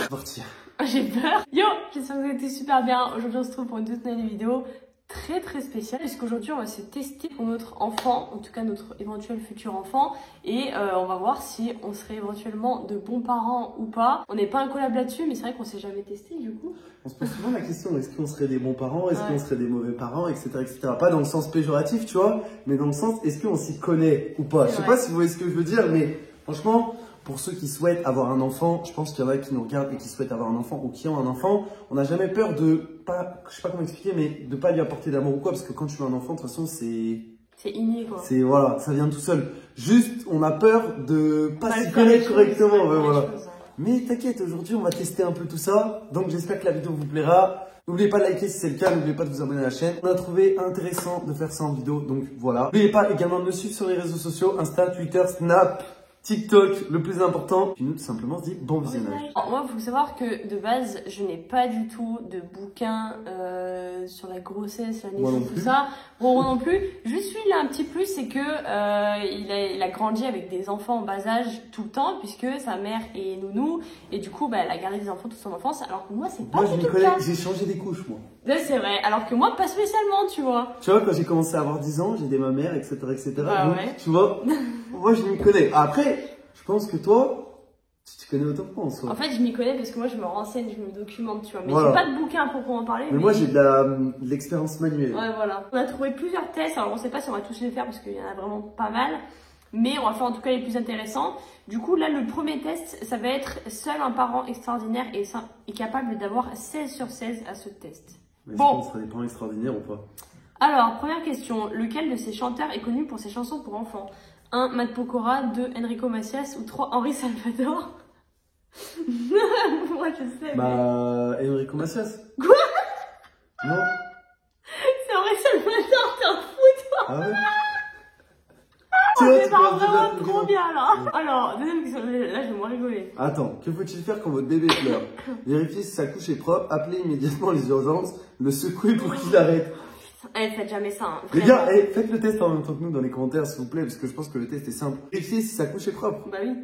Parti. J'ai peur. Yo, j'espère que vous êtes super bien. Aujourd'hui, on se retrouve pour une toute nouvelle vidéo très spéciale. Puisqu'aujourd'hui, on va se tester pour notre enfant, en tout cas notre éventuel futur enfant. Et on va voir si on serait éventuellement de bons parents ou pas. On n'est pas un collab là-dessus, mais c'est vrai qu'on s'est jamais testé du coup. On se pose souvent la question, est-ce qu'on serait des bons parents, est-ce qu'on serait des mauvais parents, etc. Pas dans le sens péjoratif, tu vois, mais dans le sens, est-ce qu'on s'y connaît ou pas. Je sais pas si vous voyez ce que je veux dire, mais franchement, pour ceux qui souhaitent avoir un enfant, je pense qu'il y en a qui nous regardent et qui souhaitent avoir un enfant ou qui ont un enfant, on n'a jamais peur de pas, je sais pas comment expliquer, mais de pas lui apporter d'amour ou quoi, parce que quand tu veux un enfant, de toute façon, c'est inné quoi. C'est voilà, ça vient tout seul. Juste, on a peur de pas s'y connaître correctement, ouais, voilà. Mais t'inquiète, aujourd'hui, on va tester un peu tout ça. Donc, j'espère que la vidéo vous plaira. N'oubliez pas de liker si c'est le cas, n'oubliez pas de vous abonner à la chaîne. On a trouvé intéressant de faire ça en vidéo, donc voilà. N'oubliez pas également de me suivre sur les réseaux sociaux, Insta, Twitter, Snap, TikTok, le plus important. Puis nous, tout simplement, on se dit bon visionnage. Alors, moi, il faut savoir que de base, je n'ai pas du tout de bouquin sur la grossesse, la naissance, tout ça. Bon, non plus. Juste lui, il a un petit plus, c'est que il a grandi avec des enfants en bas âge tout le temps, puisque sa mère est nounou, et du coup, bah, elle a gardé des enfants toute son enfance. Alors que moi, c'est pas du tout le cas. J'ai changé des couches, moi. C'est vrai. Alors que moi, pas spécialement, tu vois. Tu vois, quand j'ai commencé à avoir 10 ans, j'ai aidé ma mère, etc., etc. Bah, donc, ouais. tu vois, moi, je m'y connais. Après, je pense que toi, tu te connais autant que moi en soi. En fait, je m'y connais parce que moi, je me renseigne, je me documente, tu vois. Mais voilà. j'ai pas de bouquin pour en parler. Mais moi, j'ai de l'expérience manuelle. Ouais, voilà. On a trouvé plusieurs tests. Alors, on sait pas si on va tous les faire parce qu'il y en a vraiment pas mal. Mais on va faire en tout cas les plus intéressants. Du coup, là, le premier test, ça va être seul un parent extraordinaire et capable d'avoir 16 sur 16 à ce test. Mais bon. on serait des parents extraordinaires ou pas? Alors, première question. Lequel de ces chanteurs est connu pour ses chansons pour enfants? 1. Matt Pokora, 2. Enrico Macias ou 3. Henri Salvador? Moi, je sais. Bah, Enrico Macias. Quoi? Non. C'est Henri Salvador, t'es un fou, toi. Ah ouais? On démarre vraiment trop bien, là. Alors, deuxième question. Là, je vais moins rigoler. Attends, que faut-il faire quand votre bébé pleure? Vérifier si sa couche est propre, appeler immédiatement les urgences, le secouer pour qu'il arrête. Eh, faites jamais ça. Hein, les gars, faites le test en même temps que nous dans les commentaires, s'il vous plaît, parce que je pense que le test est simple. Vérifiez si sa couche est propre. Bah oui.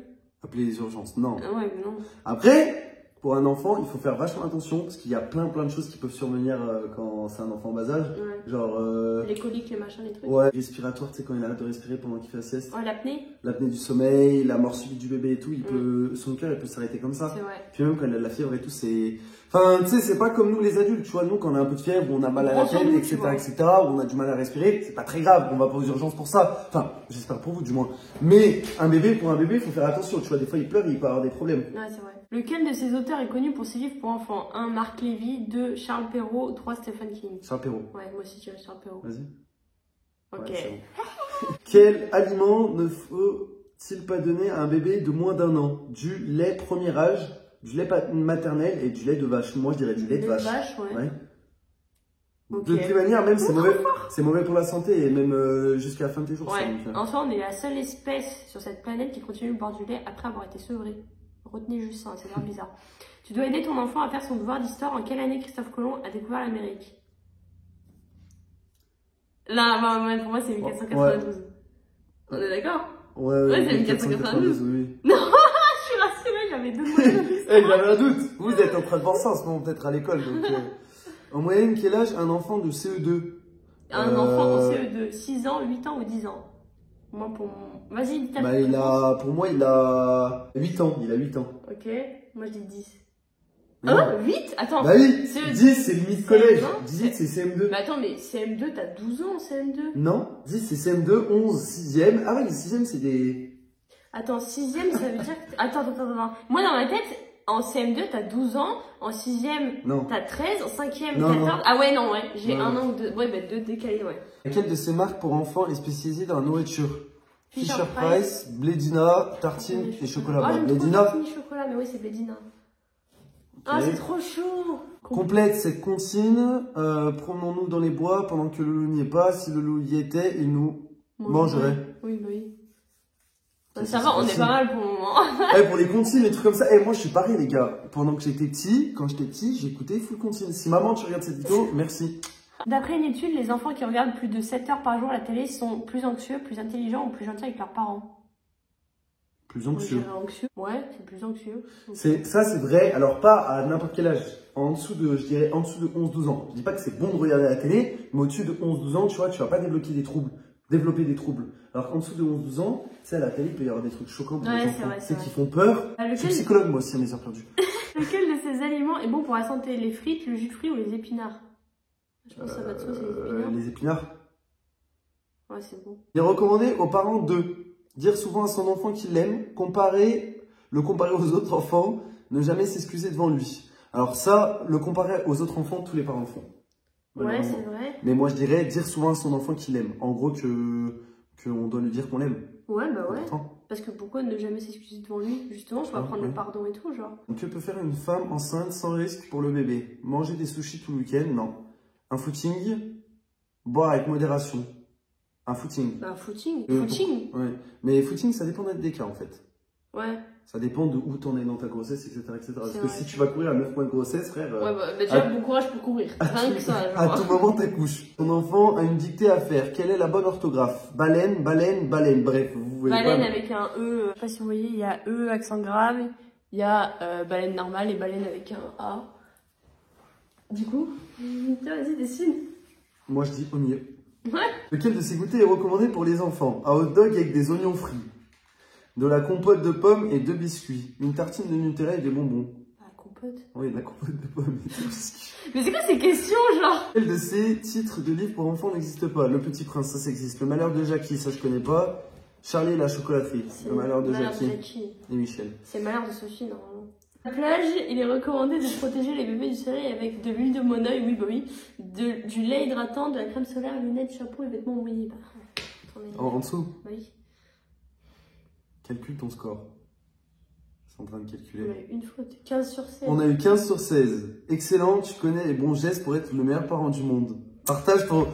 Appelez les urgences. Non. Ah ouais, mais non. Après, pour un enfant, il faut faire vachement attention, parce qu'il y a plein de choses qui peuvent survenir quand c'est un enfant en bas âge. Ouais. Genre... les coliques, les machins, les trucs. Ouais, respiratoire, tu sais, quand il arrête de respirer pendant qu'il fait la sieste. Ouais, l'apnée. L'apnée du sommeil, la mort subite du bébé et tout, son cœur, il peut s'arrêter comme ça. C'est vrai. Puis même quand il a de la fièvre et tout, c'est... Enfin, tu sais, c'est pas comme nous les adultes, tu vois, nous quand on a un peu de fièvre, on a mal à la tête, etc., ou on a du mal à respirer, c'est pas très grave, on va pas aux urgences pour ça. Enfin, j'espère pour vous du moins. Mais pour un bébé, il faut faire attention, tu vois, des fois il pleure et il peut avoir des problèmes. Ouais, c'est vrai. Lequel de ces auteurs est connu pour ses livres pour enfants? 1. Marc Lévy, 2. Charles Perrault, 3. Stephen King. Charles Perrault. Ouais, moi aussi, je dirais Charles Perrault. Vas-y. Ok. Ouais, bon. Quel aliment ne faut-il pas donner à un bébé de moins d'1 an? Du lait premier âge, du lait maternel et du lait de vache. Moi, je dirais du lait de vache. Ouais. Okay. De toute manière, même c'est mauvais pour la santé et même jusqu'à la fin de tes jours. Ouais. Enfin, on est la seule espèce sur cette planète qui continue de boire du lait après avoir été sevrée. Retenez juste ça, c'est l'air bizarre. Tu dois aider ton enfant à faire son devoir d'histoire. En quelle année Christophe Colomb a découvert l'Amérique? Là, bah, pour moi, c'est 1492. Ouais. On est d'accord? Ouais, c'est 1492. Oui. Non, je suis rassurée, j'avais 2 mois. J'avais un doute. Vous êtes en train de voir ça en ce moment, peut-être à l'école. En moyenne, quel âge un enfant de CE2? Un enfant en CE2, 6 ans, 8 ans ou 10 ans? Moi, pour mon... Vas-y, dis ta réponse. Pour moi, il a 8 ans. Il a 8 ans. Ok, moi je dis 10. Hein? 8? Attends. Bah oui, 10 c'est limite collège. 10 c'est CM2. Mais attends, mais CM2, t'as 12 ans en CM2? Non, 10 c'est CM2, 11, 6ème. Ah ouais, les 6ème c'est des... Attends, 6ème ça veut dire que... Attends. Moi dans ma tête, en CM2 t'as 12 ans, en 6ème t'as 13, en 5ème 14... Ah ouais, non, ouais, j'ai 1 an ou 2... Ouais, bah 2 décalés, ouais. Laquelle de ces marques pour enfants est spécialisée dans la nourriture? Fisher Price, Blédina, Tartine et chocolat. Ah, j'aime trop Tartine et chocolat, mais oui, c'est Blédina. Ah, c'est trop chaud. Complète cette consigne. Promenons-nous dans les bois pendant que le loup n'y est pas. Si le loup y était, il nous mangerait. Oui, bah oui. Ça va, on est pas mal pour le moment. Pour les consignes, les trucs comme ça. Moi, je suis pareil, les gars. Pendant que j'étais petit, quand j'étais petit, j'écoutais full consigne. Si maman, tu regardes cette vidéo, merci. D'après une étude, les enfants qui regardent plus de 7 heures par jour la télé sont plus anxieux, plus intelligents ou plus gentils avec leurs parents. Plus anxieux. Anxieux. Ouais, c'est plus anxieux. Ça, c'est vrai. Alors, pas à n'importe quel âge. En dessous de, je dirais, en dessous de 11-12 ans. Je dis pas que c'est bon de regarder la télé, mais au-dessus de 11-12 ans, tu vois, tu vas pas développer des troubles. Alors qu'en dessous de 11-12 ans, tu sais, à la télé, il peut y avoir des trucs choquants pour les enfants. C'est qui font peur. Je suis psychologue, moi aussi, à mes heures perdues. Lequel de ces aliments est bon pour la santé? Les frites, le jus de fruits ou les épinards? Je pense que ça va de soi, c'est les épinards. Les épinards. Ouais, c'est bon. Il est recommandé aux parents de dire souvent à son enfant qu'il l'aime, le comparer aux autres enfants, ne jamais s'excuser devant lui. Alors ça, le comparer aux autres enfants, tous les parents le font. Ouais, c'est vrai. Mais moi, je dirais dire souvent à son enfant qu'il aime. En gros, qu'on doit lui dire qu'on l'aime. Ouais, bah ouais. Parce que pourquoi ne jamais s'excuser devant lui? Justement, je vais apprendre le pardon et tout, genre. Donc, que peut faire une femme enceinte sans risque pour le bébé? Manger des sushis tout le week-end? Non. Un footing? Boire avec modération. Un footing. Bah, un footing. Footing. Ouais. Mais footing, ça dépend des cas, en fait. Ouais. Ça dépend de où t'en es dans ta grossesse, etc. Parce que si tu vas courir à 9 mois de grossesse, frère... Ouais, bah déjà, bon courage pour courir. Rien que ça, genre. À tout moment, t'accouches. Ton enfant a une dictée à faire. Quelle est la bonne orthographe? Baleine, baleine, baleine. Bref, vous voyez baleine avec un E. Je sais pas si vous voyez, il y a E, accent grave. Il y a baleine normale et baleine avec un A. Du coup, vas-y, dessine. Moi, je dis on y est. Ouais. Lequel de ces goûters est recommandé pour les enfants? Un hot dog avec des oignons frits, de la compote de pommes et 2 biscuits, une tartine de Nutella et des bonbons. La compote? Oui, la compote de pommes et 2 biscuits. Mais c'est quoi ces questions, genre? Quel de ces titres de livres pour enfants n'existe pas? Le Petit Prince, ça existe. Le Malheur de Jackie, ça je connais pas. Charlie et la chocolaterie. Le Malheur de Jackie. Et Michel. C'est le Malheur de Sophie, normalement. À la plage, il est recommandé de protéger les bébés du soleil avec de l'huile de monoeil, oui, bah oui, du lait hydratant, de la crème solaire, lunettes, chapeau et vêtements mouillés. Bah, en dessous? Bah oui. Calcule ton score. C'est en train de calculer. On a eu une faute. 15 sur 16. On a eu 15 sur 16. Excellent, tu connais les bons gestes pour être le meilleur parent du monde. Partage ton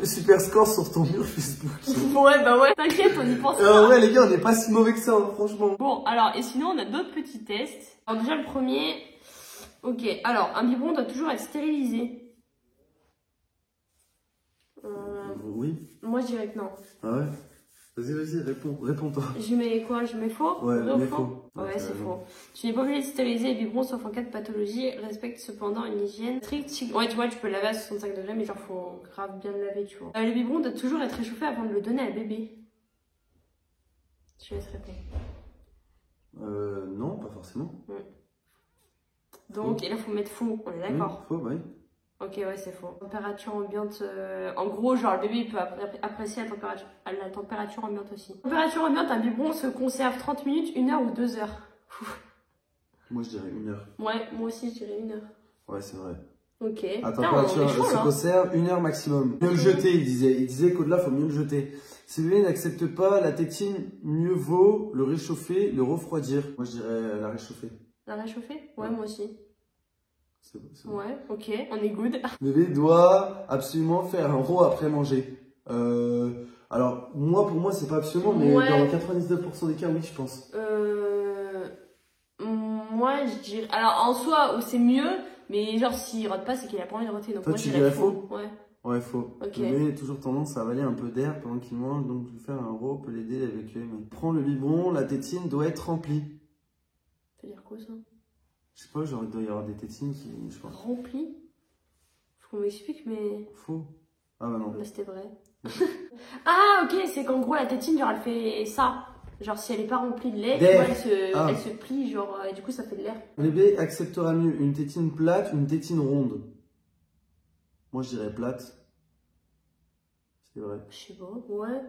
super score sur ton mur Facebook. Ouais, bah ouais, t'inquiète, on y pense pas. Ouais, les gars, on n'est pas si mauvais que ça, hein, franchement. Bon, alors, et sinon, on a d'autres petits tests. Alors, déjà, le premier. Ok, alors, un biberon doit toujours être stérilisé. Oui. Moi, je dirais que non. Ah ouais? Vas-y, réponds-toi. Je mets quoi? Je mets faux? Ouais, mais faux. Ouais, c'est faux. Tu n'es pas obligé de stériliser les biberons sauf en cas de pathologie. Respecte cependant une hygiène stricte. Ouais, tu vois, tu peux le laver à 65 degrés, mais genre, faut grave bien le laver, tu vois. Le biberon doit toujours être réchauffé avant de le donner à bébé. Je laisse répondre. Non, pas forcément. Donc, et là, faut mettre faux, on est d'accord? Faux, oui. Ok, ouais, c'est faux. Température ambiante, en gros, genre, le bébé, il peut apprécier la température ambiante aussi. Température ambiante, un biberon se conserve 30 minutes, 1 heure ou 2 heures. Moi, je dirais 1 heure. Ouais, moi aussi, je dirais 1 heure. Ouais, c'est vrai. Ok. À température, se conserve 1 heure maximum. Mieux le jeter, il disait. Il disait qu'au-delà, faut mieux le jeter. Si le bébé n'accepte pas la tétine, mieux vaut le réchauffer, le refroidir. Moi, je dirais la réchauffer. La réchauffer? Ouais, moi aussi. C'est ouais, ok, on est good. Le bébé doit absolument faire un rot après manger. Alors, pour moi, c'est pas absolument, mais dans 99% des cas, oui, je pense. Moi, je dirais... Alors, en soi, c'est mieux, mais genre, s'il rote pas, c'est qu'il a pas envie de roter. Donc, toi, moi, tu dirais faux? Ouais. Ouais, faux. Ok. Le bébé a toujours tendance à avaler un peu d'air pendant qu'il mange, donc lui faire un rot peut l'aider à évacuer. Prends le biberon, la tétine doit être remplie. Ça veut dire quoi, ça? Je sais pas, genre, il doit y avoir des tétines qui... Je sais pas. Rempli? Faut qu'on m'explique, mais... Faux. Ah bah non. Bah c'était vrai. Ah, ok, c'est qu'en gros, la tétine, genre, elle fait ça. Genre, si elle est pas remplie de lait, tu vois, elle se plie, genre, et du coup, ça fait de l'air. Le bébé acceptera mieux une tétine plate ou une tétine ronde? Moi, je dirais plate. C'est vrai. Je sais pas, ouais.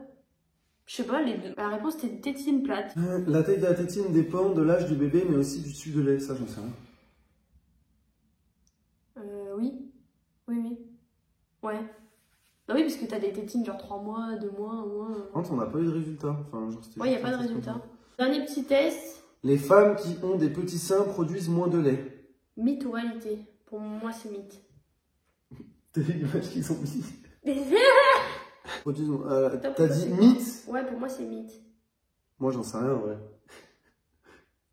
Je sais pas, les deux. La réponse était tétine plate. La taille de la tétine dépend de l'âge du bébé, mais aussi du tube de lait. Ça, j'en sais rien. Oui. Oui. Ouais. Bah oui, parce que t'as des tétines genre 3 mois, 2 mois, 1 mois. On n'a pas eu de résultat. Enfin, genre, ouais, y a pas de résultat. Dernier petit test. Les femmes qui ont des petits seins produisent moins de lait. Mythe ou réalité? Pour moi, c'est mythe. T'as vu l'image qu'ils ont mis? T'as dit mythe? Ouais, pour moi, c'est mythe. Moi, j'en sais rien, ouais.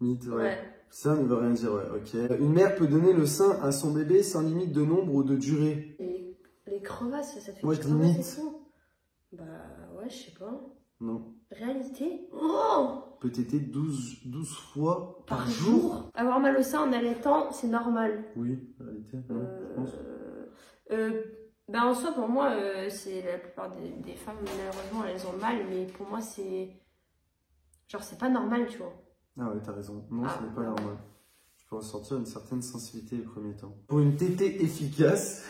Mythe, ouais. Ça ne veut rien dire, ouais, ok. Une mère peut donner le sein à son bébé sans limite de nombre ou de durée. Les crevasses, ça te fait. Moi, je dis mythe. Bah, ouais, je sais pas. Non. Réalité? Oh! Peut téter 12 fois par jour. Avoir mal au sein en allaitant, c'est normal. Oui, réalité, je pense. Ben en soi, pour moi, c'est la plupart des femmes, malheureusement, elles ont mal, mais pour moi, c'est. Genre, c'est pas normal, tu vois. Ah ouais, t'as raison. Non, ce n'est pas normal. Je peux ressentir une certaine sensibilité les premiers temps. Pour une tétée efficace.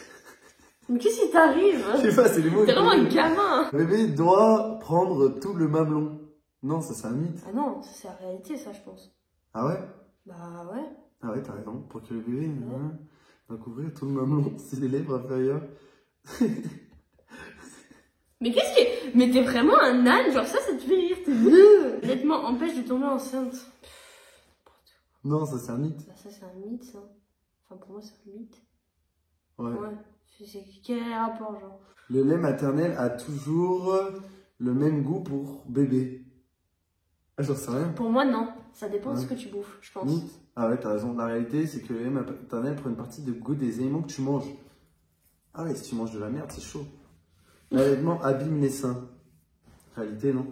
Mais qu'est-ce qui t'arrive? Je sais pas, c'est les mots. T'es vraiment un gamin! Le bébé doit prendre tout le mamelon. Non, ça c'est un mythe. Ah non, ça c'est la réalité, ça, je pense. Ah ouais? Bah ouais. Ah ouais, t'as raison. Pour que le bébé va couvrir tout le mamelon, c'est les lèvres inférieures. Mais qu'est-ce que. Mais t'es vraiment un âne, genre ça te fait rire, t'es L'allaitement empêche de tomber enceinte. Non, ça c'est un mythe. Bah, ça c'est un mythe, ça. Enfin, pour moi, c'est un mythe. Ouais. Quel est le rapport, genre? Le lait maternel a toujours le même goût pour bébé. Ah, j'en sais rien. Pour moi, non. Ça dépend de ce que tu bouffes, je pense. Mythe. Ah ouais, t'as raison. La réalité, c'est que le lait maternel prend une partie de goût des aliments que tu manges. Ah ouais, si tu manges de la merde, c'est chaud. L'allaitement abîme les seins. Réalité, non?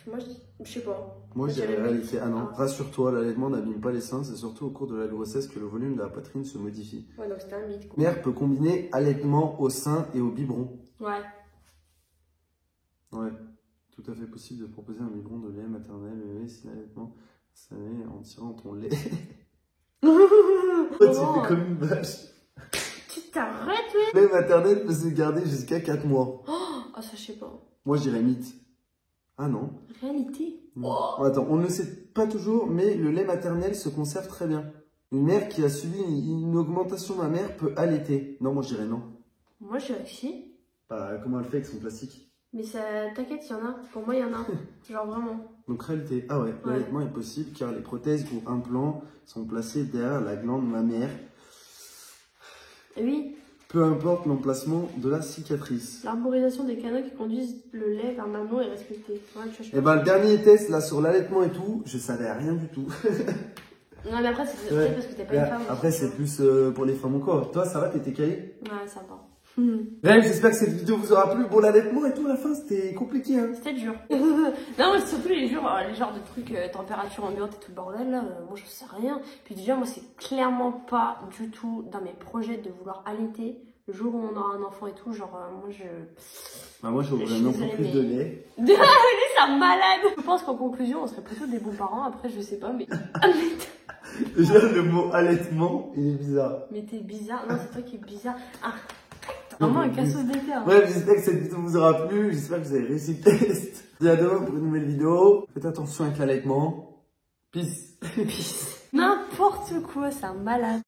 Moi, je sais pas. Moi, je dirais réalité. Ah non, rassure-toi, l'allaitement n'abîme pas les seins. C'est surtout au cours de la grossesse que le volume de la poitrine se modifie. Ouais, donc c'était un mythe, quoi. Mère peut combiner allaitement au sein et au biberon. Ouais. Ouais, tout à fait possible de proposer un biberon de lait maternel bébé si l'allaitement s'année en tirant ton lait. Tu fais comme une vache. Tu t'arrêtes, oui. Le lait maternel peut se garder jusqu'à 4 mois. Ah, ça, je sais pas. Moi, je dirais mythe. Ah non. Réalité. Oh. Attends, on ne le sait pas toujours, mais le lait maternel se conserve très bien. Une mère qui a subi une augmentation mammaire peut allaiter. Non, moi, je dirais non. Moi, je dirais que si. Bah, comment elle fait avec son plastique? Mais ça, t'inquiète, il y en a. Pour moi, il y en a. Genre vraiment. Donc réalité. Ah ouais, l'allaitement est possible car les prothèses ou implants sont placés derrière la glande mammaire. Oui. Peu importe l'emplacement de la cicatrice. L'arborisation des canaux qui conduisent le lait vers maman est respectée. Ouais, tu vois, et ben le dernier test là sur l'allaitement et tout, je savais rien du tout. Non mais après c'est peut-être parce que t'es pas une femme. Après c'est plus pour les femmes encore. Toi ça va, t'étais calé? Ouais, ça va. Bref, j'espère que cette vidéo vous aura plu. Bon, l'allaitement et tout, à la fin, c'était compliqué, hein. C'était dur. Non, mais surtout les genres de trucs, température ambiante et tout le bordel, là, moi, je sais rien. Puis déjà, moi, c'est clairement pas du tout dans mes projets de vouloir allaiter. Le jour où on aura un enfant et tout, genre, moi, moi, j'aurais une entreprise de lait. Lui, c'est un malade. Je pense qu'en conclusion, on serait plutôt des bons parents. Après, je sais pas, mais... Déjà, le mot allaitement, il est bizarre. Mais t'es bizarre. Non, c'est toi qui es bizarre. Ah. Vraiment un cassos d'écart. Ouais, j'espère que cette vidéo vous aura plu. J'espère que vous avez réussi le test. Je vous dis à demain pour une nouvelle vidéo. Faites attention avec l'allaitement. Peace. Peace. N'importe quoi, c'est un malade.